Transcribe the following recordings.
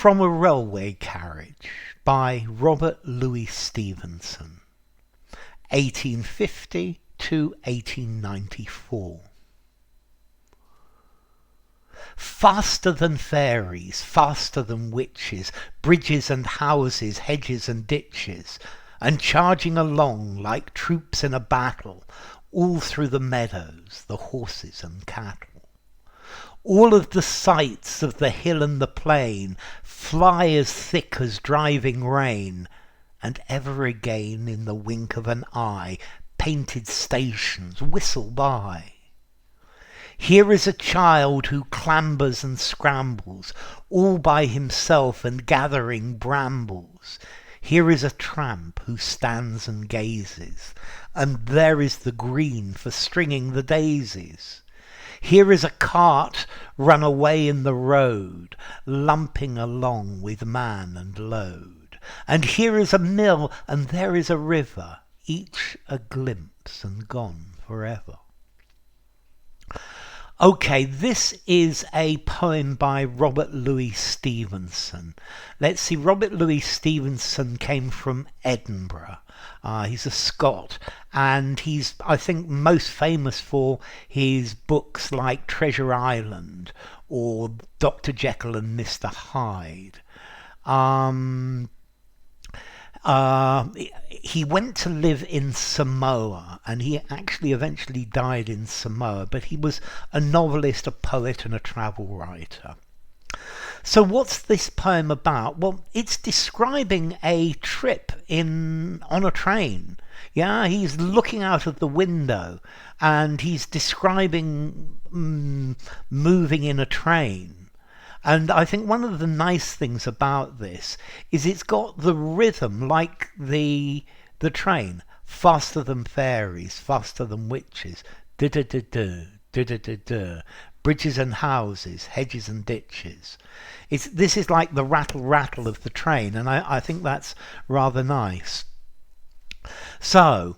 From a Railway Carriage by Robert Louis Stevenson, 1850 to 1894. Faster than fairies, faster than witches, bridges and houses, hedges and ditches, and charging along like troops in a battle, all through the meadows, the horses and cattle. All of the sights of the hill and the plain fly as thick as driving rain, and ever again in the wink of an eye painted stations whistle by. Here is a child who clambers and scrambles, all by himself and gathering brambles. Here is a tramp who stands and gazes, and there is the green for stringing the daisies. Here is a cart run away in the road, lumping along with man and load. And here is a mill, and there is a river, each a glimpse and gone forever. Okay, this is a poem by Robert Louis Stevenson. Let's see, Robert Louis Stevenson came from Edinburgh. He's a Scot, and he's, I think, most famous for his books like Treasure Island or Dr. Jekyll and Mr. Hyde. He went to live in Samoa, and he actually eventually died in Samoa, but he was a novelist, a poet, and a travel writer. So what's this poem about? Well, it's describing a trip on a train. Yeah, he's looking out of the window and he's describing moving in a train. And I think one of the nice things about this is it's got the rhythm like the train. Faster than fairies, faster than witches. Du-du-du-du, du-du-du-du. Bridges and houses, hedges and ditches. This is like the rattle of the train, and I think that's rather nice. So,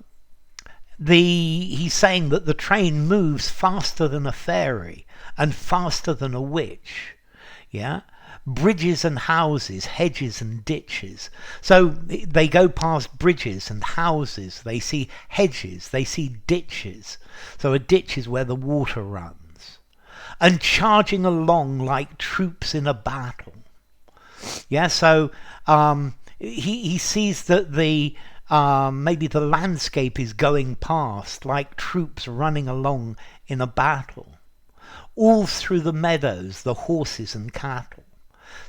he's saying that the train moves faster than a fairy and faster than a witch. Yeah? Bridges and houses, hedges and ditches. So they go past bridges and houses, they see hedges, they see ditches. So a ditch is where the water runs. And charging along like troops in a battle. Yeah, so he sees that maybe the landscape is going past like troops running along in a battle. All through the meadows, the horses and cattle.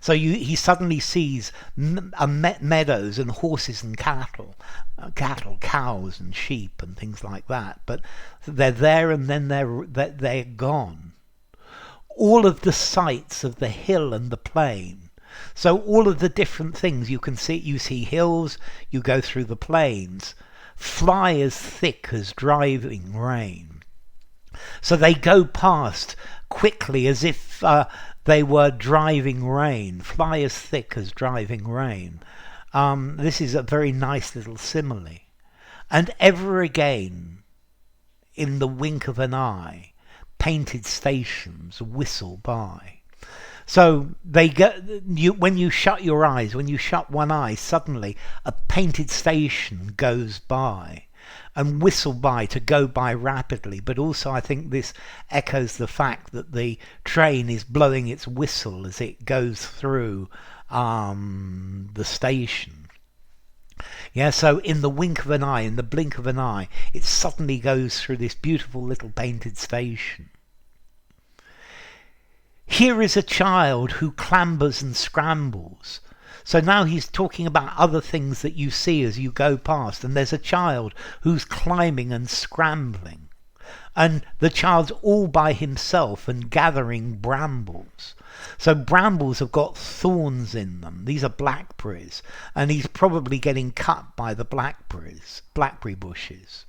So he suddenly sees meadows and horses and cattle, cows and sheep and things like that. But they're there and then they're gone. All of the sights of the hill and the plain. So all of the different things you can see. You see hills, you go through the plains, fly as thick as driving rain. So they go past quickly as if they were driving rain, fly as thick as driving rain. This is a very nice little simile. And ever again, in the wink of an eye, painted stations whistle by. So when you shut your eyes, when you shut one eye, suddenly a painted station goes by and whistle by, to go by rapidly. But also I think this echoes the fact that the train is blowing its whistle as it goes through the station. Yeah, so in the wink of an eye, in the blink of an eye, it suddenly goes through this beautiful little painted station. Here is a child who clambers and scrambles. So now he's talking about other things that you see as you go past, and there's a child who's climbing and scrambling. And the child's all by himself and gathering brambles. So brambles have got thorns in them. These are blackberries, and he's probably getting cut by the blackberry bushes.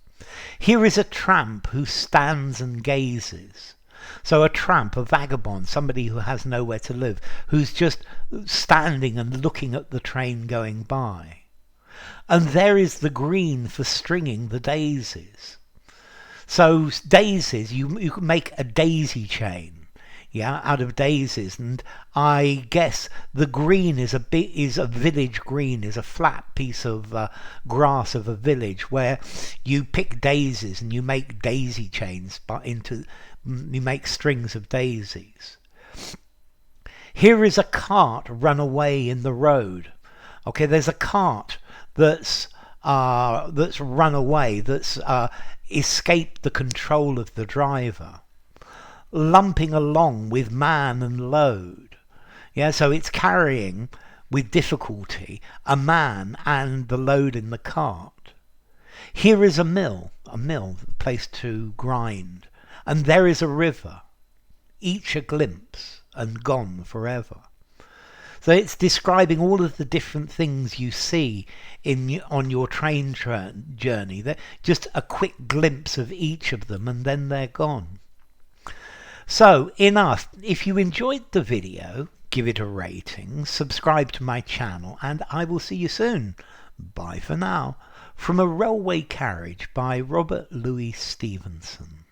Here is a tramp who stands and gazes. So a tramp, a vagabond, somebody who has nowhere to live, who's just standing and looking at the train going by. And there is the green for stringing the daisies. So daisies, you can make a daisy chain. yeah, out of daisies. And I guess the green is a village green, is a flat piece of grass of a village where you pick daisies and you make daisy chains, but you make strings of daisies. Here is a cart run away in the road. Okay, there's a cart that's run away, that's escaped the control of the driver, lumping along with man and load. Yeah, so it's carrying with difficulty a man and the load in the cart. Here is a mill, a place to grind, and there is a river, each a glimpse and gone forever. So it's describing all of the different things you see on your train journey. They're just a quick glimpse of each of them, and then they're gone. So enough. If you enjoyed the video, give it a rating, subscribe to my channel, and I will see you soon. Bye for now. From A Railway Carriage by Robert Louis Stevenson.